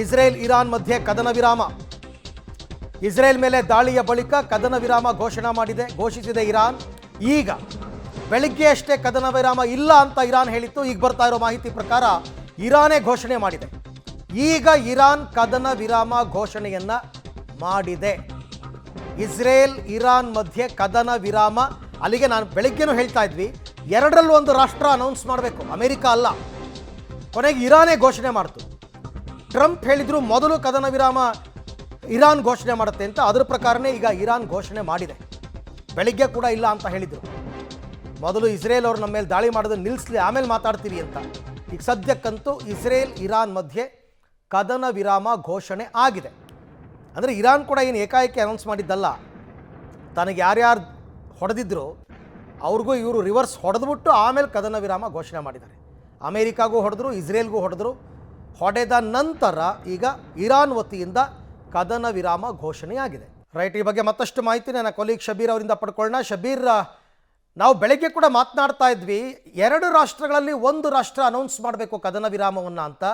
Israel Iran ಮಧ್ಯೆ ಕದನ ವಿರಾಮ. ಇಸ್ರೇಲ್ ಮೇಲೆ ದಾಳಿಯ ಬಳಿಕ ಕದನ ವಿರಾಮ ಘೋಷಿಸಿದೆ ಇರಾನ್. ಈಗ ಬೆಳಿಗ್ಗೆ ಅಷ್ಟೇ ಕದನ ವಿರಾಮ ಇಲ್ಲ ಅಂತ ಇರಾನ್ ಹೇಳಿತ್ತು. ಈಗ ಬರ್ತಾ ಇರೋ ಮಾಹಿತಿ ಪ್ರಕಾರ ಇರಾನೇ ಘೋಷಣೆ ಮಾಡಿದೆ. ಈಗ ಇರಾನ್ ಕದನ ವಿರಾಮ ಘೋಷಣೆಯನ್ನ ಮಾಡಿದೆ. ಇಸ್ರೇಲ್ ಇರಾನ್ ಮಧ್ಯೆ ಕದನ ವಿರಾಮ. ಅಲ್ಲಿಗೆ ನಾನು ಬೆಳಿಗ್ಗೆನೂ ಹೇಳ್ತಾ ಇದ್ವಿ, ಎರಡರಲ್ಲೂ ಒಂದು ರಾಷ್ಟ್ರ ಅನೌನ್ಸ್ ಮಾಡಬೇಕು, ಅಮೆರಿಕ ಅಲ್ಲ. ಕೊನೆಗೆ ಇರಾನೇ ಘೋಷಣೆ ಮಾಡ್ತು. ಟ್ರಂಪ್ ಹೇಳಿದ್ರು ಮೊದಲು ಕದನ ವಿರಾಮ ಇರಾನ್ ಘೋಷಣೆ ಮಾಡುತ್ತೆ ಅಂತ. ಅದರ ಪ್ರಕಾರನೇ ಈಗ ಇರಾನ್ ಘೋಷಣೆ ಮಾಡಿದೆ. ಬೆಳಿಗ್ಗೆ ಕೂಡ ಇಲ್ಲ ಅಂತ ಹೇಳಿದರು. ಮೊದಲು ಇಸ್ರೇಲ್ ಅವರು ನಮ್ಮ ಮೇಲೆ ದಾಳಿ ಮಾಡೋದು ನಿಲ್ಲಿಸಲಿ, ಆಮೇಲೆ ಮಾತಾಡ್ತೀವಿ ಅಂತ. ಈಗ ಸದ್ಯಕ್ಕಂತೂ ಇಸ್ರೇಲ್ ಇರಾನ್ ಮಧ್ಯೆ ಕದನ ವಿರಾಮ ಘೋಷಣೆ ಆಗಿದೆ. ಅಂದರೆ ಇರಾನ್ ಕೂಡ ಏನು ಏಕಾಏಕಿ ಅನೌನ್ಸ್ ಮಾಡಿದ್ದಲ್ಲ. ತನಗೆ ಯಾರ್ಯಾರು ಹೊಡೆದಿದ್ರು ಅವ್ರಿಗೂ ಇವರು ರಿವರ್ಸ್ ಹೊಡೆದ್ಬಿಟ್ಟು ಆಮೇಲೆ ಕದನ ವಿರಾಮ ಘೋಷಣೆ ಮಾಡಿದ್ದಾರೆ. ಅಮೇರಿಕಾಗೂ ಹೊಡೆದ್ರು, ಇಸ್ರೇಲ್ಗೂ ಹೊಡೆದ್ರು. ಹೊಡೆದ ನಂತರ ಈಗ ಇರಾನ್ ವತಿಯಿಂದ ಕದನ ವಿರಾಮ ಘೋಷಣೆಯಾಗಿದೆ. ರೈಟ್, ಈ ಬಗ್ಗೆ ಮತ್ತಷ್ಟು ಮಾಹಿತಿ ನನ್ನ ಕೊಲೀಗ್ ಶಬೀರ್ ಅವರಿಂದ ಪಡ್ಕೊಳ್ಳೋಣ. ಶಬೀರ್, ನಾವು ಬೆಳಗ್ಗೆ ಕೂಡ ಮಾತನಾಡ್ತಾ ಇದ್ವಿ, ಎರಡು ರಾಷ್ಟ್ರಗಳಲ್ಲಿ ಒಂದು ರಾಷ್ಟ್ರ ಅನೌನ್ಸ್ ಮಾಡಬೇಕು ಕದನ ವಿರಾಮವನ್ನು ಅಂತ.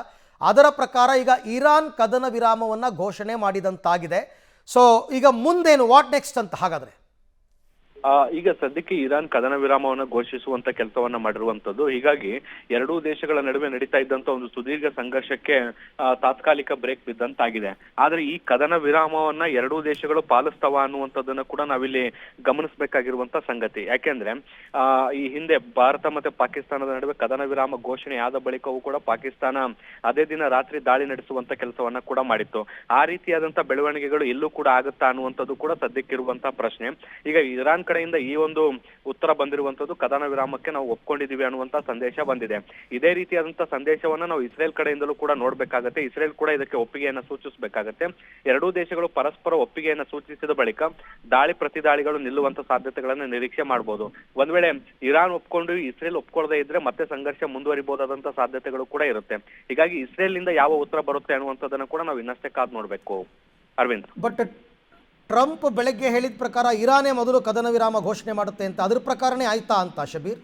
ಅದರ ಪ್ರಕಾರ ಈಗ ಇರಾನ್ ಕದನ ವಿರಾಮವನ್ನು ಘೋಷಣೆ ಮಾಡಿದಂತಾಗಿದೆ. ಸೊ ಈಗ ಮುಂದೇನು, ವಾಟ್ ನೆಕ್ಸ್ಟ್ ಅಂತ ಹಾಗಾದರೆ? ಈಗ ಸದ್ಯಕ್ಕೆ ಇರಾನ್ ಕದನ ವಿರಾಮವನ್ನು ಘೋಷಿಸುವಂತ ಕೆಲಸವನ್ನ ಮಾಡಿರುವಂತದ್ದು. ಹೀಗಾಗಿ ಎರಡೂ ದೇಶಗಳ ನಡುವೆ ನಡೀತಾ ಇದ್ದಂತ ಒಂದು ಸುದೀರ್ಘ ಸಂಘರ್ಷಕ್ಕೆ ತಾತ್ಕಾಲಿಕ ಬ್ರೇಕ್ ಬಿದ್ದಂತಾಗಿದೆ. ಆದ್ರೆ ಈ ಕದನ ವಿರಾಮವನ್ನ ಎರಡೂ ದೇಶಗಳು ಪಾಲಿಸ್ತಾವ ಅನ್ನುವಂಥದ್ದನ್ನ ಕೂಡ ನಾವಿಲ್ಲಿ ಗಮನಿಸಬೇಕಾಗಿರುವಂತ ಸಂಗತಿ. ಯಾಕೆಂದ್ರೆ ಈ ಹಿಂದೆ ಭಾರತ ಮತ್ತೆ ಪಾಕಿಸ್ತಾನದ ನಡುವೆ ಕದನ ವಿರಾಮ ಘೋಷಣೆ ಆದ ಬಳಿಕವೂ ಕೂಡ ಪಾಕಿಸ್ತಾನ ಅದೇ ದಿನ ರಾತ್ರಿ ದಾಳಿ ನಡೆಸುವಂತ ಕೆಲಸವನ್ನ ಕೂಡ ಮಾಡಿತ್ತು. ಆ ರೀತಿಯಾದಂತ ಬೆಳವಣಿಗೆಗಳು ಎಲ್ಲೂ ಕೂಡ ಆಗುತ್ತಾ ಅನ್ನುವಂಥದ್ದು ಕೂಡ ಸದ್ಯಕ್ಕಿರುವಂತಹ ಪ್ರಶ್ನೆ. ಈಗ ಇರಾನ್ ಕಡೆಯಿಂದ ಈ ಒಂದು ಉತ್ತರ ಬಂದಿರುವಂತದ್ದು ಕದನ ವಿರಾಮಕ್ಕೆ ನಾವು ಒಪ್ಕೊಂಡಿದೀವಿ ಅನ್ನುವಂತ ಸಂದೇಶ ಬಂದಿದೆ. ಇದೇ ರೀತಿಯಾದಂತಹ ಸಂದೇಶವನ್ನ ನಾವು ಇಸ್ರೇಲ್ ಕಡೆಯಿಂದಲೂ ಕೂಡ ನೋಡ್ಬೇಕಾಗತ್ತೆ. ಇಸ್ರೇಲ್ ಕೂಡ ಇದಕ್ಕೆ ಒಪ್ಪಿಗೆಯನ್ನ ಸೂಚಿಸಬೇಕಾಗತ್ತೆ. ಎರಡೂ ದೇಶಗಳು ಪರಸ್ಪರ ಒಪ್ಪಿಗೆಯನ್ನ ಸೂಚಿಸಿದ ಬಳಿಕ ದಾಳಿ ಪ್ರತಿದಾಳಿಗಳು ನಿಲ್ಲುವಂತ ಸಾಧ್ಯತೆಗಳನ್ನ ನಿರೀಕ್ಷೆ ಮಾಡಬಹುದು. ಒಂದ್ ವೇಳೆ ಇರಾನ್ ಒಪ್ಕೊಂಡು ಇಸ್ರೇಲ್ ಒಪ್ಕೊಳ್ಳದೆ ಇದ್ರೆ ಮತ್ತೆ ಸಂಘರ್ಷ ಮುಂದುವರಿಬಹುದಾದಂತಹ ಸಾಧ್ಯತೆಗಳು ಕೂಡ ಇರುತ್ತೆ. ಹೀಗಾಗಿ ಇಸ್ರೇಲ್ ನಿಂದ ಯಾವ ಉತ್ತರ ಬರುತ್ತೆ ಅನ್ನುವಂಥದ್ದನ್ನ ಕೂಡ ನಾವು ಇನ್ನಷ್ಟೇ ಕಾದ್ ನೋಡ್ಬೇಕು. ಅರವಿಂದ್, ಬಟ್ ಟ್ರಂಪ್ ಬೆಳಗ್ಗೆ ಹೇಳಿದ ಪ್ರಕಾರ ಇರಾನೇ ಮೊದಲು ಕದನ ವಿರಾಮ ಘೋಷಣೆ ಮಾಡುತ್ತೆ ಅಂತ, ಅದ್ರ ಪ್ರಕಾರನೇ ಆಯ್ತಾ ಅಂತ ಶಬೀರ್?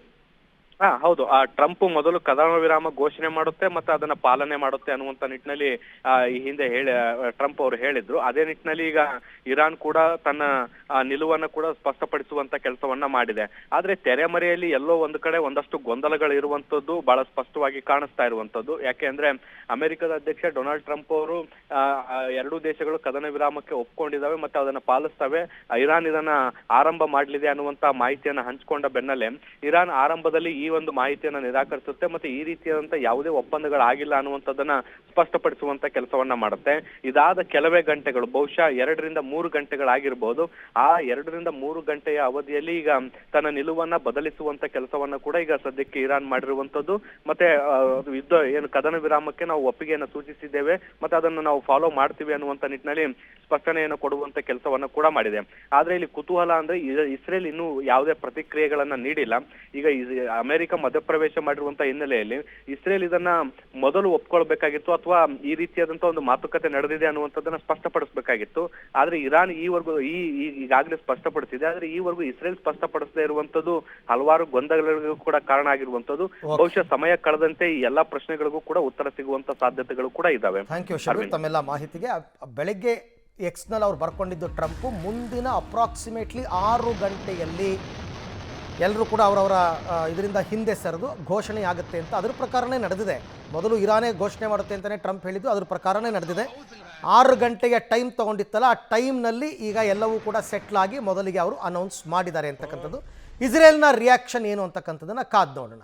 ಹೌದು. ಟ್ರಂಪ್ ಮೊದಲು ಕದನ ವಿರಾಮ ಘೋಷಣೆ ಮಾಡುತ್ತೆ ಮತ್ತೆ ಅದನ್ನ ಪಾಲನೆ ಮಾಡುತ್ತೆ ಅನ್ನುವಂತ ನಿಟ್ಟಿನಲ್ಲಿ ಈ ಹಿಂದೆ ಟ್ರಂಪ್ ಅವರು ಹೇಳಿದ್ರು. ಅದೇ ನಿಟ್ಟಿನಲ್ಲಿ ಈಗ ಇರಾನ್ ಕೂಡ ತನ್ನ ನಿಲುವನ್ನ ಕೂಡ ಸ್ಪಷ್ಟಪಡಿಸುವಂತ ಕೆಲಸವನ್ನ ಮಾಡಿದೆ. ಆದ್ರೆ ತೆರೆಮರೆಯಲ್ಲಿ ಎಲ್ಲೋ ಒಂದು ಕಡೆ ಒಂದಷ್ಟು ಗೊಂದಲಗಳು ಇರುವಂತದ್ದು ಬಹಳ ಸ್ಪಷ್ಟವಾಗಿ ಕಾಣಿಸ್ತಾ ಇರುವಂತದ್ದು. ಯಾಕೆ ಅಂದ್ರೆ ಅಮೆರಿಕದ ಅಧ್ಯಕ್ಷ ಡೊನಾಲ್ಡ್ ಟ್ರಂಪ್ ಅವರು ಎರಡೂ ದೇಶಗಳು ಕದನ ವಿರಾಮಕ್ಕೆ ಒಪ್ಕೊಂಡಿದ್ದಾವೆ ಮತ್ತೆ ಅದನ್ನ ಪಾಲಿಸ್ತವೆ, ಇರಾನ್ ಇದನ್ನ ಆರಂಭ ಮಾಡಲಿದೆ ಅನ್ನುವಂತ ಮಾಹಿತಿಯನ್ನ ಹಂಚಿಕೊಂಡ ಬೆನ್ನಲ್ಲೇ ಇರಾನ್ ಆರಂಭದಲ್ಲಿ ಈ ಒಂದು ಮಾಹಿತಿಯನ್ನ ನಿರಾಕರಿಸುತ್ತೆ ಮತ್ತೆ ಈ ರೀತಿಯಾದಂತ ಯಾವುದೇ ಒಪ್ಪಂದಗಳಾಗಿಲ್ಲ ಅನ್ನುವಂಥದ್ದನ್ನ ಸ್ಪಷ್ಟಪಡಿಸುವಂತ ಕೆಲಸವನ್ನ ಮಾಡುತ್ತೆ. ಇದಾದ ಕೆಲವೇ ಗಂಟೆಗಳು, ಬಹುಶಃ 2 ರಿಂದ 3 ಗಂಟೆಗಳಾಗಿರ್ಬೋದು, ಆ 2 ರಿಂದ 3 ಗಂಟೆಯ ಅವಧಿಯಲ್ಲಿ ಈಗ ತನ್ನ ನಿಲುವನ್ನ ಬದಲಿಸುವಂತ ಕೆಲಸವನ್ನ ಕೂಡ ಈಗ ಸದ್ಯಕ್ಕೆ ಇರಾನ್ ಮಾಡಿರುವಂತದ್ದು. ಮತ್ತೆ ಯುದ್ಧ ಏನು ಕದನ ವಿರಾಮಕ್ಕೆ ನಾವು ಒಪ್ಪಿಗೆಯನ್ನು ಸೂಚಿಸಿದ್ದೇವೆ ಮತ್ತೆ ಅದನ್ನು ನಾವು ಫಾಲೋ ಮಾಡ್ತೀವಿ ಅನ್ನುವಂತ ನಿಟ್ಟಿನಲ್ಲಿ ಸ್ಪಷ್ಟನೆಯನ್ನು ಕೊಡುವಂತ ಕೆಲಸವನ್ನ ಕೂಡ ಮಾಡಿದೆ. ಆದ್ರೆ ಇಲ್ಲಿ ಕುತೂಹಲ ಅಂದ್ರೆ ಇಸ್ರೇಲ್ ಇನ್ನೂ ಯಾವುದೇ ಪ್ರತಿಕ್ರಿಯೆಗಳನ್ನ ನೀಡಿಲ್ಲ. ಈಗ ಅಮೆರಿಕ ಮಧ್ಯಪ್ರವೇಶ ಮಾಡಿರುವಂತಹ ಹಿನ್ನೆಲೆಯಲ್ಲಿ ಇಸ್ರೇಲ್ ಇದನ್ನ ಮೊದಲು ಒಪ್ಕೊಳ್ಬೇಕಾಗಿತ್ತು ಅಥವಾ ಈ ರೀತಿಯಾದಂತ ಒಂದು ಮಾತುಕತೆ ನಡೆದಿದೆ ಅನ್ನುವಂಥದ್ದನ್ನ ಸ್ಪಷ್ಟಪಡಿಸಬೇಕಾಗಿತ್ತು. ಆದ್ರೆ ಇರಾನ್ ಈವರೆಗೂ ಈಗಾಗಲೇ ಸ್ಪಷ್ಟಪಡಿಸಿದೆ. ಆದ್ರೆ ಈವರೆಗೂ ಇಸ್ರೇಲ್ ಸ್ಪಷ್ಟಪಡಿಸದೇ ಇರುವಂತದ್ದು ಹಲವಾರು ಗೊಂದಲಗಳಿಗೂ ಕೂಡ ಕಾರಣ ಆಗಿರುವಂತದ್ದು. ಬಹುಶಃ ಸಮಯ ಕಳೆದಂತೆ ಈ ಎಲ್ಲಾ ಪ್ರಶ್ನೆಗಳಿಗೂ ಕೂಡ ಉತ್ತರ ಸಿಗುವಂತ ಸಾಧ್ಯತೆಗಳು ಕೂಡ ಇದಾವೆ. ಥ್ಯಾಂಕ್ ಯು ಶಬೀರ್ ತಮ್ಮೆಲ್ಲ ಮಾಹಿತಿಗೆ. ಬೆಳಗ್ಗೆ ಎಕ್ಸ್ನಲ್ಲಿ ಅವ್ರು ಬರ್ಕೊಂಡಿದ್ದು ಟ್ರಂಪ್ ಮುಂದಿನ ಅಪ್ರಾಕ್ಸಿಮೇಟ್ಲಿ 6 ಗಂಟೆಯಲ್ಲಿ ಎಲ್ಲರೂ ಕೂಡ ಅವರವರ ಇದರಿಂದ ಹಿಂದೆ ಸರಿದು ಘೋಷಣೆ ಆಗುತ್ತೆ ಅಂತ. ಅದ್ರ ಪ್ರಕಾರನೇ ನಡೆದಿದೆ. ಮೊದಲು ಇರಾನೇ ಘೋಷಣೆ ಮಾಡುತ್ತೆ ಅಂತಲೇ ಟ್ರಂಪ್ ಹೇಳಿದ್ದು, ಅದ್ರ ಪ್ರಕಾರನೇ ನಡೆದಿದೆ. 6 ಗಂಟೆಯ ಟೈಮ್ ತೊಗೊಂಡಿತ್ತಲ್ಲ, ಆ ಟೈಮ್ನಲ್ಲಿ ಈಗ ಎಲ್ಲವೂ ಕೂಡ ಸೆಟ್ಲ್ ಆಗಿ ಮೊದಲಿಗೆ ಅವರು ಅನೌನ್ಸ್ ಮಾಡಿದ್ದಾರೆ ಅಂತಕ್ಕಂಥದ್ದು. ಇಸ್ರೇಲ್ನ ರಿಯಾಕ್ಷನ್ ಏನು ಅಂತಕ್ಕಂಥದ್ದನ್ನು ಕಾದು ನೋಡೋಣ.